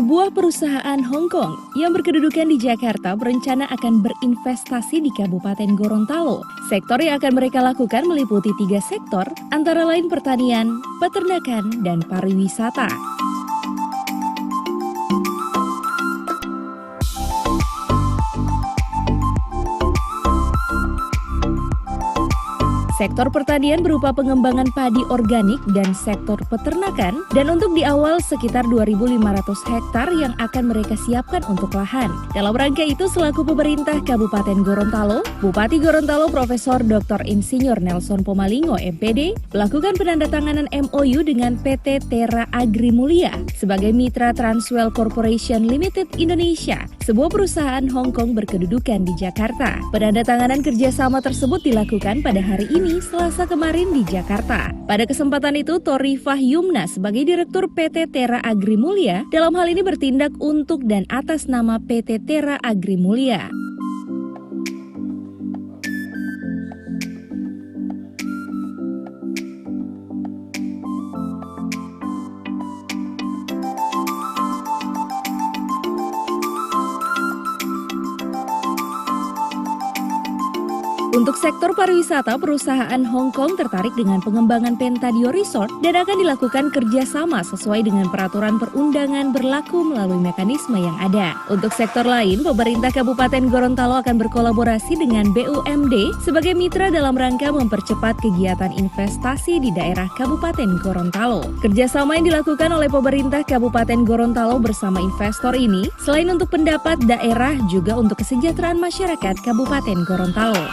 Sebuah perusahaan Hong Kong yang berkedudukan di Jakarta berencana akan berinvestasi di Kabupaten Gorontalo. Sektor yang akan mereka lakukan meliputi 3 sektor, antara lain pertanian, peternakan, dan pariwisata. Sektor pertanian berupa pengembangan padi organik dan sektor peternakan, dan untuk di awal sekitar 2.500 hektar yang akan mereka siapkan untuk lahan. Dalam rangka itu, selaku pemerintah Kabupaten Gorontalo, Bupati Gorontalo Profesor Dr. Insinyur Nelson Pomalingo MPD melakukan penandatanganan MOU dengan PT Terra Agri Mulia sebagai mitra Transwell Corporation Limited Indonesia, sebuah perusahaan Hong Kong berkedudukan di Jakarta. Penandatanganan kerjasama tersebut dilakukan pada hari ini, Selasa kemarin di Jakarta. Pada kesempatan itu, Torifah Yumna sebagai Direktur PT Terra Agri Mulia dalam hal ini bertindak untuk dan atas nama PT Terra Agri Mulia. Untuk sektor pariwisata, perusahaan Hong Kong tertarik dengan pengembangan Pentadio Resort dan akan dilakukan kerjasama sesuai dengan peraturan perundangan berlaku melalui mekanisme yang ada. Untuk sektor lain, pemerintah Kabupaten Gorontalo akan berkolaborasi dengan BUMD sebagai mitra dalam rangka mempercepat kegiatan investasi di daerah Kabupaten Gorontalo. Kerjasama yang dilakukan oleh pemerintah Kabupaten Gorontalo bersama investor ini, selain untuk pendapat daerah, juga untuk kesejahteraan masyarakat Kabupaten Gorontalo.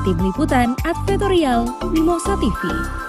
Tim Liputan Advertorial Mimosa TV.